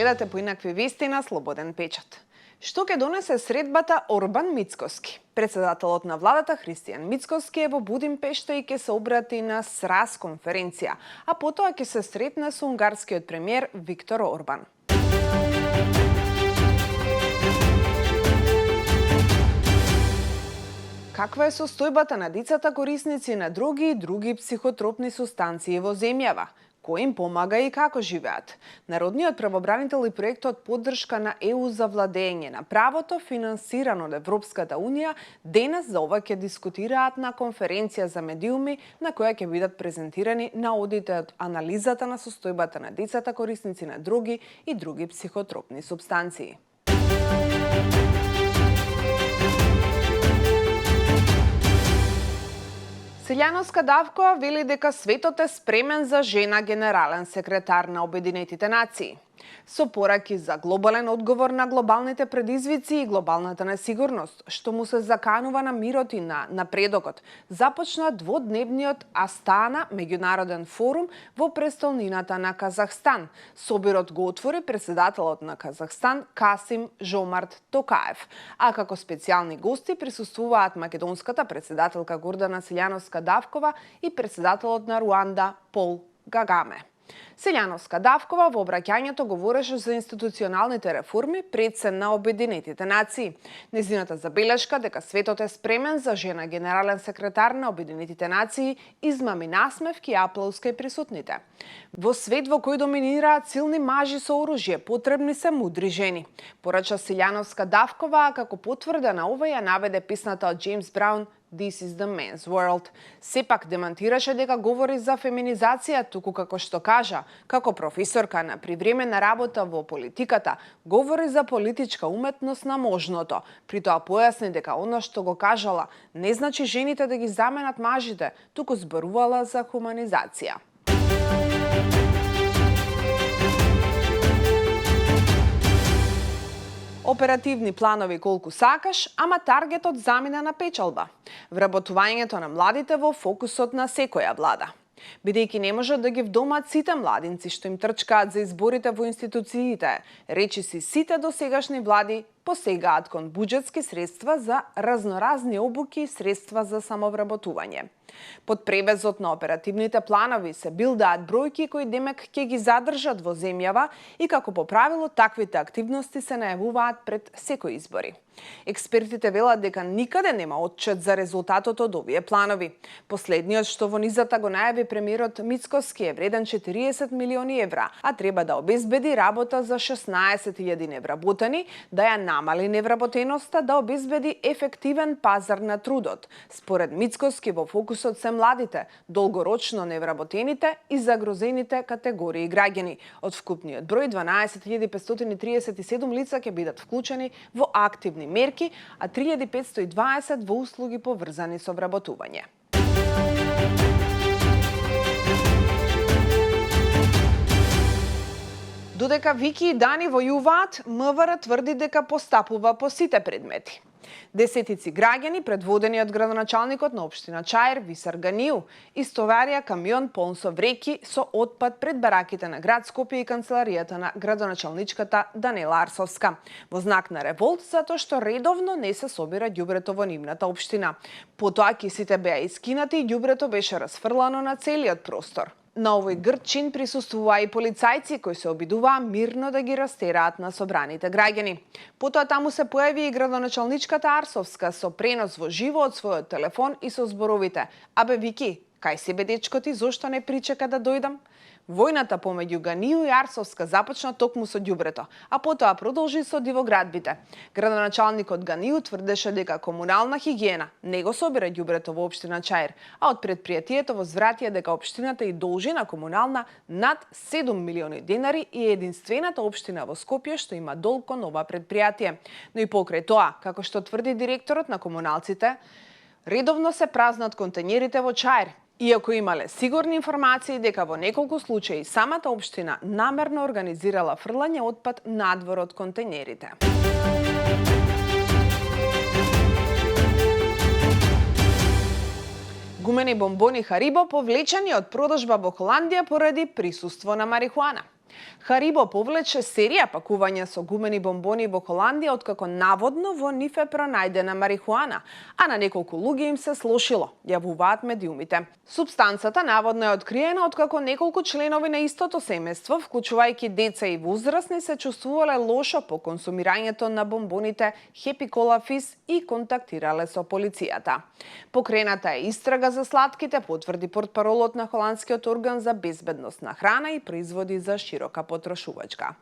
Гледате поинакви вести на Слободен печат. Што ќе донесе средбата Орбан-Мицкоски? Председателот на владата Христијан Мицкоски е во Будимпешта и ќе се обрати на СРАС конференција, а потоа ќе се сретне со унгарскиот премиер Виктор Орбан. Каква е состојбата на децата корисници на дроги и други психотропни сустанции во земјава? Кој им помага и како живеат? Народниот правобранител и проектот поддршка на ЕУ за владење на правото, финансиран од Европската Унија, денес за ова ќе дискутираат на конференција за медиуми, на која ќе бидат презентирани наодите од анализата на состојбата на децата корисници на дроги и други психотропни супстанции. Силјановска Давкова вели дека светот е спремен за жена генерален секретар на Обединетите нации. Со пораки за глобален одговор на глобалните предизвици и глобалната несигурност, што му се заканува на мирот и на напредокот, започна дводневниот Астана меѓународен форум во престолнината на Казахстан. Собирот го отвори председателот на Казахстан Касим Жомарт Токаев, а како специјални гости присуствуваат македонската председателка Гордана Силјановска Давкова и председателот на Руанда Пол Кагаме. Силјановска Давкова во обраќањето говореше за институционалните реформи пред се на Обединетите нации. Нејзината забелешка дека светот е спремен за жена генерален секретар на Обединетите нации измами насмевки и аплауз кај присутните. Во свет во кој доминираат силни мажи со оружје, потребни се мудри жени, порача Силјановска Давкова, како потврда на ова ја наведе песната од Джеймс Браун This is the man's world. Сепак демантираше дека говори за феминизација, туку како што кажа, како професорка на привремена работа во политиката, говори за политичка уметност на можното. При тоа појасни дека оно што го кажала не значи жените да ги заменат мажите, туку зборувала за хуманизација. Оперативни планови колку сакаш, ама таргетот замина на печалба. Вработувањето на младите во фокусот на секоја влада. Бидејќи не можат да ги вдомат сите младинци што им трчкаат за изборите во институциите, речиси сите досегашни влади посегаат кон буџетски средства за разноразни обуки и средства за самовработување. Под превезот на оперативните планови се билдаат бројки кои демек ќе ги задржат во земјава и како по правило таквите активности се најавуваат пред секои избори. Експертите велат дека никаде нема отчет за резултатот од овие планови. Последниот што во низата го најави премиерот Мицкоски е вреден 40 милиони евра, а треба да обезбеди работа за 16.000 невработени, да ја намали невработеноста, да обезбеди ефективен пазар на трудот. Според Мицкоски во фокусот се младите, долгорочно невработените и загрозените категории граѓани. Од вкупниот број 12.537 лица ќе бидат вклучени во активни мерки, а 3.520 во услуги поврзани со вработување. Додека Вики и Дани војуваат, МВР тврди дека постапува по сите предмети. Десетици граѓани, предводени од градоначалникот на општина Чаир, Висар Ганију, истоварија камион полн со вреќи со отпад пред бараките на град Скопје и канцеларијата на градоначалничката Данела Арсовска, во знак на револт затоа што редовно не се собира ѓубрето во нивната општина. Потоа кисите беа искинати и ѓубрето беше расфрлано на целиот простор. На овој грд чин присуствуваа и полицајци кои се обидуваа мирно да ги растераат на собраните граѓани. Потоа таму се појави и градоначалничката Арсовска со пренос во живо од својот телефон и со зборовите: "Абе Вики, кај си бе дечко ти, зошто не причека да дојдам?" Војната помеѓу Ганију и Арсовска започна токму со ѓубрето, а потоа продолжи со дивоградбите. Градоначалникот Ганију тврдеше дека комунална хигиена не го собира ѓубрето во општина Чаир, а од предпријатието возвратија дека општината и должи на комунална над 7 милиони денари и е единствената општина во Скопје што има долг кон ова предпријатие. Но и покрај тоа, како што тврди директорот на комуналците, редовно се празнат контењерите во Чаир. Иако имале сигурни информации дека во неколку случаи самата општина намерно организирала фрлање отпад надвор од контењерите. Гумени бомбони Харибо повлечени од продажба во Холандија поради присуство на марихуана. Харибо повлече серија пакувања со гумени бомбони во Холандија откако наводно во нив е пронајдена марихуана, а на неколку луѓе им се слошило, јавуваат медиумите. Супстанцата наводно е откриена откако неколку членови на истото семејство, вклучувајќи деца и возрастни, се чувствувале лошо по консумирањето на бомбоните Happy Cola Fizz и контактирале со полицијата. Покрената е истрага за сладките, потврди портпаролот на холандскиот орган за безбедност на храна и производи за широка потрошувачка.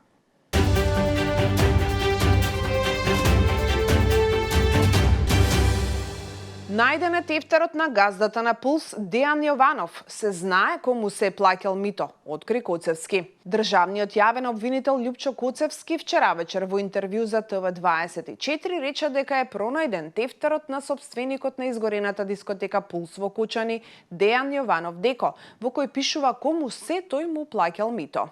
Најден е тефтерот на газдата на Пулс Дејан Јованов. Се знае кому се плаќал мито, откри Коцевски. Државниот јавен обвинител Љупчо Коцевски вчера вечер во интервју за ТВ24 рече дека е пронајден тефтерот на сопственикот на изгорената дискотека Пулс во Кучани Дејан Јованов Деко, во кој пишува кому се тој му плаќал мито.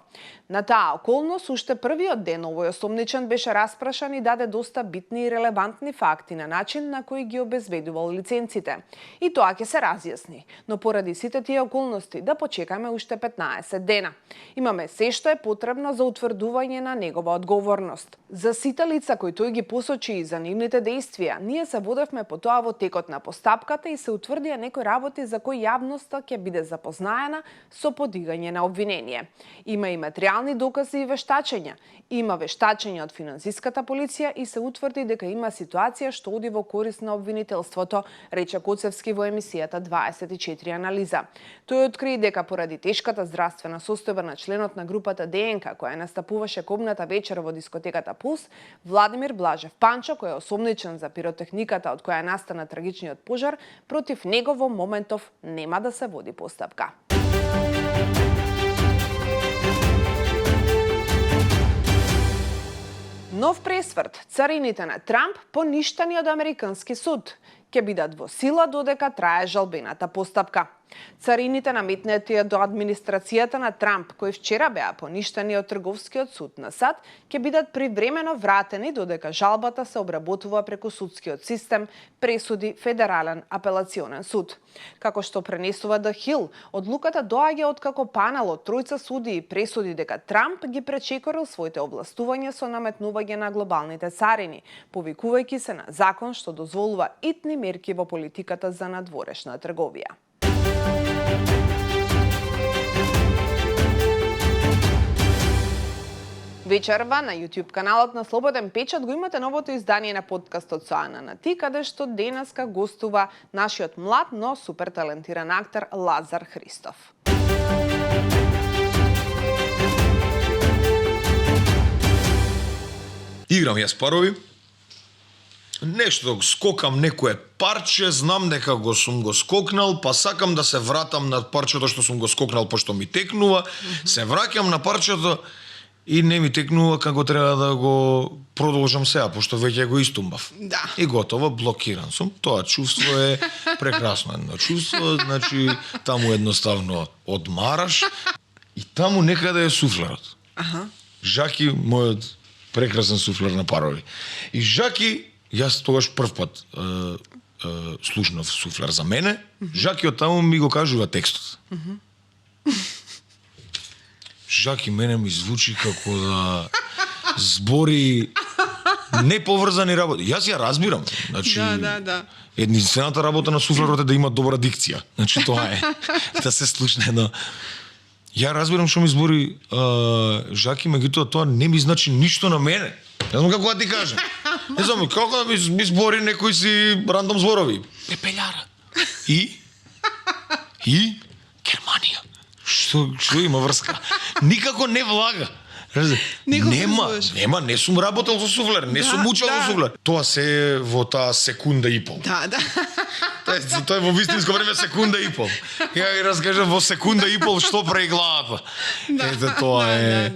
На таа околност уште првиот ден овој осомничен беше распрашан и даде доста битни и релевантни факти на начин на кој ги обезбедувал лиценците. И тоа ќе се разјасни, но поради сите тие околности да почекаме уште 15 дена. Имаме се што е потребно за утврдување на негова одговорност. За сите лица кои тој ги посочи и за нивните дејствија, ние се водевме по тоа во текот на постапката и се утврдија некои работи за кои јавноста ќе биде запознаена со подигање на обвинение. Има и материјални докази и вештачења. Има вештачење од финансиската полиција и се утврди дека има ситуација што оди во корист на обвинителството, рече Коцевски во емисијата 24 анализа. Тој откри дека поради тешката здравствена состојба на членот на групата ДНК, која настапуваше кобната вечер во дискотеката Пулс, Владимир Блажев Панчо, кој е осомничен за пиротехниката од која настана трагичниот пожар, против него во моментов нема да се води постапка. Нов пресврт. Царините на Трамп поништани од американски суд. Ќе бидат во сила додека трае жалбената постапка. Царините наметнати до администрацијата на Трамп, кои вчера беа поништани од трговскиот суд на САД, ќе бидат привремено вратени додека жалбата се обработува преку судскиот систем, пресуди Федерален апелационен суд. Како што пренесува The Hill, одлуката доаѓа откако панел од тројца суди и пресуди дека Трамп ги пречекорил своите овластувања со наметнување на глобалните царини, повикувајќи се на закон што дозволува итни мерки во политиката за надворешна трговија. Вечерва на YouTube каналот на Слободен печат го имате новото издание на подкастот со Ана на Ти, каде што денеска гостува нашиот млад, но супер талентиран актер Лазар Христов. Играм јас парови. Нешто скокам некое парче, знам дека сум го скокнал, па сакам да се вратам на парчето што сум го скокнал пошто ми текнува, се враќам на парчето и не ми текнува како треба да го продолжам сега, пошто веќе го истумбав. Да. И готово, блокиран сум. Тоа чувство е прекрасно едно чувство, значи таму едноставно одмараш и таму некаде е суфлерот. Жаки, мојот прекрасен суфлер на парови. И Жаки, јас тогаш прв пат слушнав суфлер за мене, Жаки од таму ми го кажува текстот. Жаки мене ми звучи како да збори неповрзани работи. Јас ја разбирам. Значи, Да. единствената работа на суфлерот е да има добра дикција. Значи тоа е. Да се слушне, но ја разбирам што ми збори Жаки, меѓутоа тоа не ми значи ништо на мене. Не знам како да ти кажам. Не знам како да ми збори некои си рандом зборови. Пепељара. И Германија. Што има врска? Никако не влага. Нема, не сум работел со суфлер, не сум учел со суфлер. Тоа се во таа секунда и пол. Да. Тоа е во вистинско време секунда и пол. Ја ви раскажам во секунда и пол што прави главата. Ете тоа е.